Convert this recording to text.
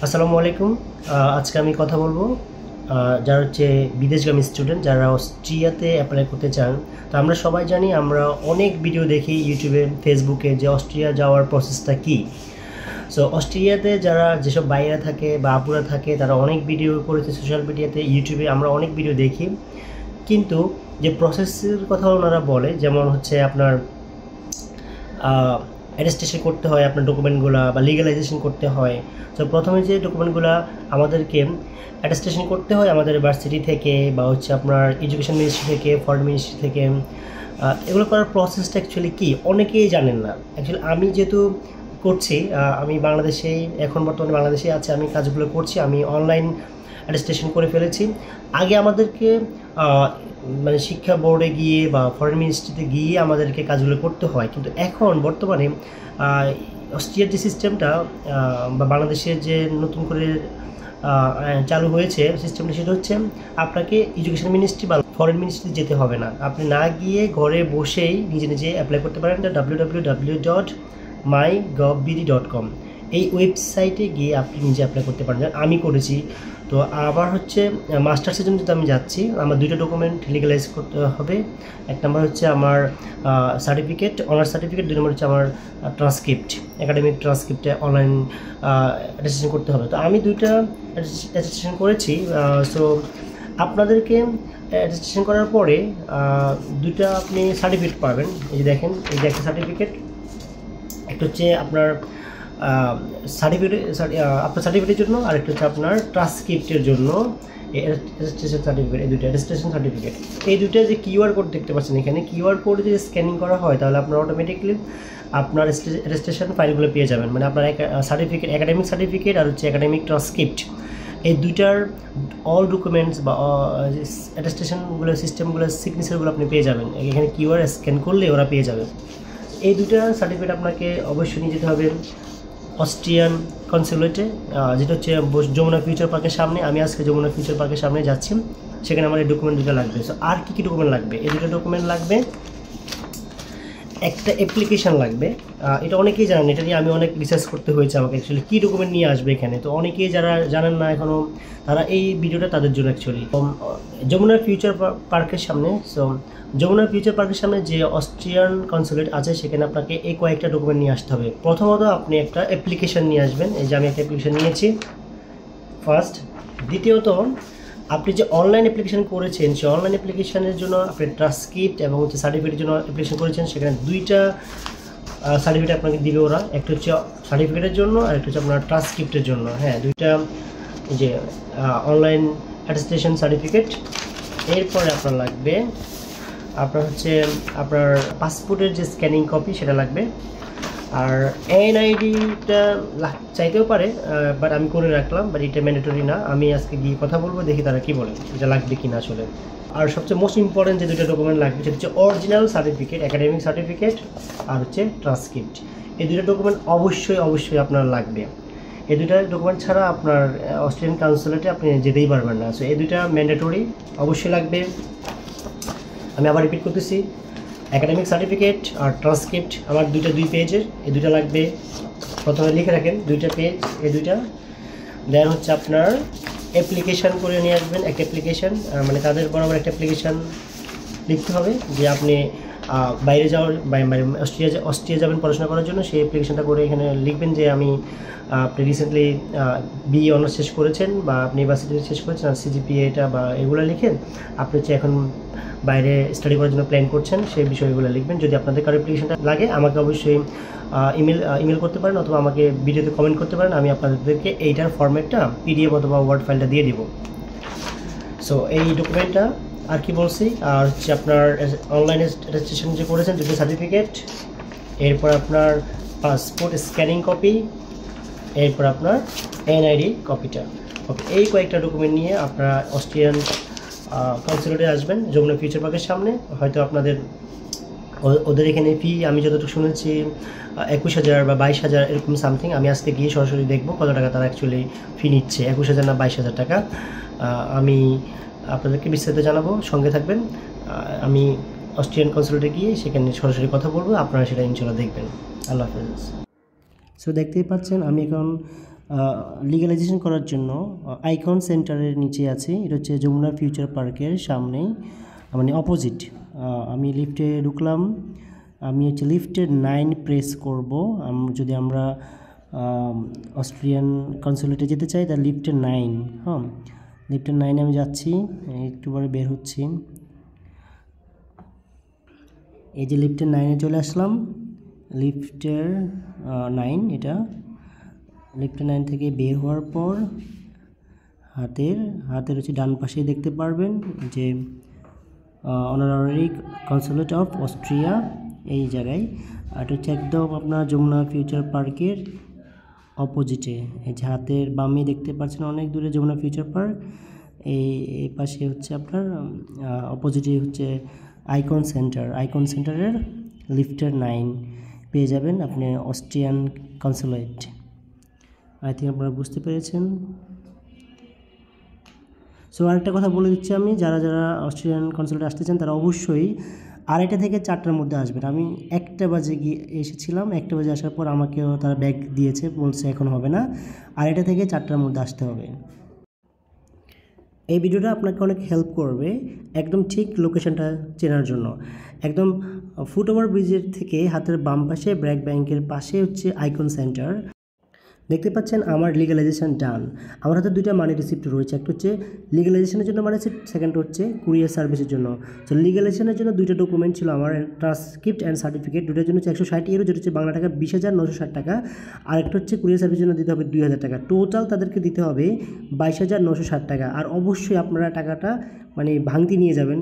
আসসালামু আলাইকুম। আজকে আমি কথা বলবো যারা হচ্ছে বিদেশগামী স্টুডেন্ট যারা অস্ট্রিয়াতে অ্যাপ্লাই করতে চান। তো আমরা সবাই জানি, আমরা অনেক ভিডিও দেখি ইউটিউবে, ফেসবুকে, যে অস্ট্রিয়া যাওয়ার প্রসেসটা কী। সো অস্ট্রেলিয়াতে যারা যেসব বাইরে থাকে বা আপুরা থাকে তারা অনেক ভিডিও করেছে সোশ্যাল মিডিয়াতে, ইউটিউবে আমরা অনেক ভিডিও দেখি, কিন্তু যে প্রসেসের কথা ওনারা বলে, যেমন হচ্ছে আপনার অ্যাটেস্টেশন করতে হয়, আপনার ডকুমেন্টগুলো বা লিগ্যালাইজেশন করতে হয়। তো প্রথমে যে ডকুমেন্টগুলো আমাদেরকে অ্যাটেস্টেশন করতে হয় আমাদের ইউনিভার্সিটি থেকে বা হচ্ছে আপনার এডুকেশন মিনিস্ট্রি থেকে, ফরেন মিনিস্ট্রি থেকে, এগুলো করার প্রসেসটা অ্যাকচুয়ালি কী অনেকেই জানেন না। অ্যাকচুয়ালি আমি যেহেতু করছি, আমি বাংলাদেশেই এখন বর্তমানে বাংলাদেশেই আছি, আমি কাজগুলো করছি, আমি অনলাইন অ্যাটেস্টেশন করে ফেলেছি। আগে আমাদেরকে মানে শিক্ষা বোর্ডে গিয়ে বা ফরেন মিনিস্ট্রিতে গিয়ে আমাদেরকে কাজগুলো করতে হয়, কিন্তু এখন বর্তমানে অস্ট্রিয়ার যে সিস্টেমটা বা বাংলাদেশের যে নতুন করে চালু হয়েছে সিস্টেমটা, সেটা হচ্ছে আপনাকে এডুকেশন মিনিস্ট্রি বা ফরেন মিনিস্ট্রিতে যেতে হবে না, আপনি না গিয়ে ঘরে বসেই নিজে নিজে অ্যাপ্লাই করতে পারেন। www.mygov.bd.com এই ওয়েবসাইটে গিয়ে আপনি নিজে অ্যাপ্লাই করতে পারেন, আমি করেছি। তো আবার হচ্ছে মাস্টার্সের জন্য যেহেতু আমি যাচ্ছি, আমার দুইটা ডকুমেন্ট লিগ্যালাইজ করতে হবে। এক নম্বর হচ্ছে আমার সার্টিফিকেট, অনার্স সার্টিফিকেট, দুই নম্বর হচ্ছে আমার ট্রান্সক্রিপ্ট, একাডেমিক ট্রান্সক্রিপ্টে অনলাইন অ্যাটেস্টেশন করতে হবে। তো আমি দুইটা অ্যাটেস্টেশন করেছি। সো আপনাদেরকে অ্যাটেস্টেশন করার পরে দুইটা আপনি সার্টিফিকেট পাবেন। এই যে দেখেন, এই যে একটা সার্টিফিকেট, একটা হচ্ছে আপনার আপনার সার্টিফিকেটের জন্য, আর একটা হচ্ছে আপনার ট্রান্সক্রিপ্টের জন্য অ্যাটেস্টেশন সার্টিফিকেট। এই দুটো অ্যাটেস্টেশন সার্টিফিকেট, এই দুটো যে কিউআর কোড দেখতে পাচ্ছেন এখানে, কিউআর কোড যদি স্ক্যানিং করা হয় তাহলে আপনার অটোমেটিকলি আপনার অ্যাটেস্টেশন ফাইলগুলো পেয়ে যাবেন। মানে আপনার সার্টিফিকেট, একাডেমিক সার্টিফিকেট আর হচ্ছে একাডেমিক ট্রান্সক্রিপ্ট, এই দুইটার অল ডকুমেন্টস বা অ্যাটেস্টেশনগুলো সিস্টেমগুলো সিগনেচারগুলো আপনি পেয়ে যাবেন। এখানে কিউআর স্ক্যান করলে ওরা পেয়ে যাবে। এই দুইটা সার্টিফিকেট আপনাকে অবশ্যই নিয়ে যেতে হবে অস্ট্রিয়ান কনসুলেটে, যেটা হচ্ছে যমুনা ফিউচার পার্কের সামনে। আমি আজকে যমুনা ফিউচার পার্কের সামনে যাচ্ছি, সেখানে আমার এই ডকুমেন্ট দুটো লাগবে। সো আর কী ডকুমেন্ট লাগবে? এই দুটো ডকুমেন্ট লাগবে, একটা অ্যাপ্লিকেশান লাগবে। এটা অনেকেই জানেন, এটা নিয়ে আমি অনেক রিসার্চ করতে হয়েছে আমাকে অ্যাকচুয়ালি কী ডকুমেন্ট নিয়ে আসবে এখানে। তো অনেকেই যারা জানেন না এখনও, তারা এই ভিডিওটা তাদের জন্য অ্যাকচুয়ালি। যমুনা ফিউচার পার্কের সামনে, সো যমুনা ফিউচার পার্কের সামনে যে অস্ট্রিয়ান কনসুলেট আছে সেখানে আপনাকে এই কয়েকটা ডকুমেন্ট নিয়ে আসতে হবে। প্রথমত আপনি একটা অ্যাপ্লিকেশান নিয়ে আসবেন, এই যে আমি একটা অ্যাপ্লিকেশান নিয়েছি ফার্স্ট। দ্বিতীয়ত, আপনি যে অনলাইন অ্যাপ্লিকেশান করেছেন সেই অনলাইন অ্যাপ্লিকেশানের জন্য আপনি ট্রান্সক্রিপ্ট এবং হচ্ছে সার্টিফিকেটের জন্য অ্যাপ্লিকেশান করেছেন, সেখানে দুইটা সার্টিফিকেট আপনাকে দিবে ওরা, একটা হচ্ছে সার্টিফিকেটের জন্য আর একটা হচ্ছে আপনার ট্রান্সক্রিপ্টের জন্য। হ্যাঁ, দুইটা যে অনলাইন অ্যাটেস্টেশন সার্টিফিকেট। এরপরে আপনার লাগবে আপনার হচ্ছে আপনার পাসপোর্টের যে স্ক্যানিং কপি সেটা লাগবে, আর এনআইডিটা চাইতেও পারে, বাট আমি করে রাখলাম, বাট এটা ম্যান্ডেটরি না। আমি আজকে গিয়ে কথা বলবো, দেখি তারা কী বলে, এটা লাগবে কি না আসলে। আর সবচেয়ে মোস্ট ইম্পর্টেন্ট যে দুটো ডকুমেন্ট লাগবে সেটা হচ্ছে অরিজিনাল সার্টিফিকেট, একাডেমিক সার্টিফিকেট আর হচ্ছে ট্রান্সক্রিপ্ট। এই দুটো ডকুমেন্ট অবশ্যই আপনার লাগবে। এই দুটো ডকুমেন্ট ছাড়া আপনার অস্ট্রিয়ান কাউন্সিলেটে আপনি যেতেই পারবেন না। সো এই দুটো ম্যান্ডেটরি অবশ্যই লাগবে। আমি আবার রিপিট করতেছি, একাডেমিক সার্টিফিকেট আর ট্রান্সক্রিপ্ট আমার দুই পেজের, এই দুটো লাগবে। প্রথমে লিখে রাখেন দুইটা পেজ, এই দুইটা। দেন হচ্ছে আপনার অ্যাপ্লিকেশান করে নিয়ে আসবেন, একটা অ্যাপ্লিকেশান, মানে তাদের বরাবর একটা অ্যাপ্লিকেশান লিখতে হবে যে আপনি বাইরে যাওয়ার অস্ট্রিয়া যাবেন পড়াশোনা করার জন্য। সেই অ্যাপ্লিকেশানটা করে এখানে লিখবেন যে আপনি রিসেন্টলি বিএ অনার্স শেষ করেছেন বা আপনি ইউনিভার্সিটি শেষ করেছেন, আর সিজিপিএটা বা এগুলো লিখেন আপনি হচ্ছে এখন বাইরে স্টাডি করার জন্য প্ল্যান করছেন, সেই বিষয়গুলো লিখবেন। যদি আপনাদের কারো অ্যাপ্লিকেশনটা লাগে আমাকে অবশ্যই ইমেল করতে পারেন, অথবা আমাকে ভিডিওতে কমেন্ট করতে পারেন, আমি আপনাদেরকে এইটার ফরম্যাটটা পিডিএফ অথবা ওয়ার্ড ফাইলটা দিয়ে দিব। সো এই ডকুমেন্টটা আর কি বলছি, আর হচ্ছে আপনার অনলাইনে রেজিস্ট্রেশন যে করেছেন দুটো সার্টিফিকেট, এরপর আপনার পাসপোর্ট স্ক্যানিং কপি, এরপর আপনার এনআইডি কপিটা। ওকে, এই কয়েকটা ডকুমেন্ট নিয়ে আপনারা অস্ট্রিয়ান কাউন্সিলেটে আসবেন যমুনা ফিউচার পার্কের সামনে। হয়তো আপনাদের ওদের এখানে ফি আমি যতটুকু শুনেছি 21,000 বা 22,000 এরকম সামথিং। আমি আজকে গিয়ে সরাসরি দেখবো কত টাকা তারা অ্যাকচুয়ালি ফি নিচ্ছে, 21,000 না 22,000 টাকা। আমি আপনাদেরকে বিস্তারিত জানাবো, সঙ্গে থাকবেন। আমি অস্ট্রিয়ান কনসুলেটে গিয়ে সেখানে সরাসরি কথা বলবো, আপনারা সেটা ইনশাল্লাহ দেখবেন। আল্লাহ হাফেজ। সো দেখতেই পাচ্ছেন আমি এখন লিগ্যালাইজেশন করার জন্য আইকন সেন্টারের নিচে আছে, এটা হচ্ছে যমুনা ফিউচার পার্কের সামনেই, মানে অপোজিট। আমি লিফটে ঢুকলাম, আমি হচ্ছে লিফটের 9 প্রেস করব। যদি আমরা অস্ট্রিয়ান কনসুলেটে যেতে চাই তাহলে লিফটের 9, হ্যাঁ লিফটের 9 আমি যাচ্ছি, একটু পরে বের হচ্ছি। এই যে লিফটের 9-এ চলে আসলাম, লিফটের 9 এটা। লিফটের 9 থেকে বের হওয়ার পর হাতের হচ্ছে ডান পাশে দেখতে পারবেন যে অনারারি কনসুলেট অফ অস্ট্রিয়া, এই জায়গায়। আর এটা হচ্ছে একদম আপনার যমুনা ফিউচার পার্কের অপোজিটে। এই যে হাতের বামে দেখতে পাচ্ছেন অনেক দূরে যমুনা ফিউচার পার্ক, এই পাশে হচ্ছে আপনার অপোজিটে হচ্ছে আইকন সেন্টারের লিফটের 9 পেয়ে যাবেন আপনি অস্ট্রিয়ান কনসুলেট। আই থিঙ্ক আপনারা বুঝতে পেরেছেন। সো আরেকটা কথা বলে দিচ্ছি আমি, যারা অস্ট্রিয়ান কনসুলেটে আসতে চান তারা অবশ্যই 2:30 থেকে 4টার মধ্যে আসবেন। আমি 1টা বাজে এসেছিলাম, 1টা বাজে আসার পর আমাকেও তারা ব্যাগ দিয়েছে, বলছে এখন হবে না, 2:30 থেকে 4টার মধ্যে আসতে হবে। এই ভিডিওটা আপনাকে অনেক হেল্প করবে একদম ঠিক লোকেশনটা চেনার জন্য। একদম ফুটওভার ব্রিজের থেকে হাতের বাম পাশে ব্র্যাক ব্যাংকের পাশে হচ্ছে আইকন সেন্টার। দেখতে পাচ্ছেন আমার লিগ্যালাইজেশন ডান। আমার হাতে 2টা মানি রিসিপ্ট রয়েছে, একটা হচ্ছে লিগ্যালাইজেশনের জন্য মানি রিসিপ্ট, সেকেন্ড হচ্ছে কুরিয়ার সার্ভিসের জন্য। তো লিগ্যালাইজেশনের জন্য 2টা ডকুমেন্ট ছিল আমার, ট্রান্সক্রিপ্ট অ্যান্ড সার্টিফিকেট, দুটোর জন্য হচ্ছে 160 ইউরো, যেটা হচ্ছে বাংলা টাকা 20,960 টাকা। আর একটা হচ্ছে কুরিয়ার সার্ভিসের জন্য দিতে হবে 2,000 টাকা। টোটাল তাদেরকে দিতে হবে 22,960 টাকা। আর অবশ্যই আপনারা টাকাটা মানে ভাঙতি নিয়ে যাবেন।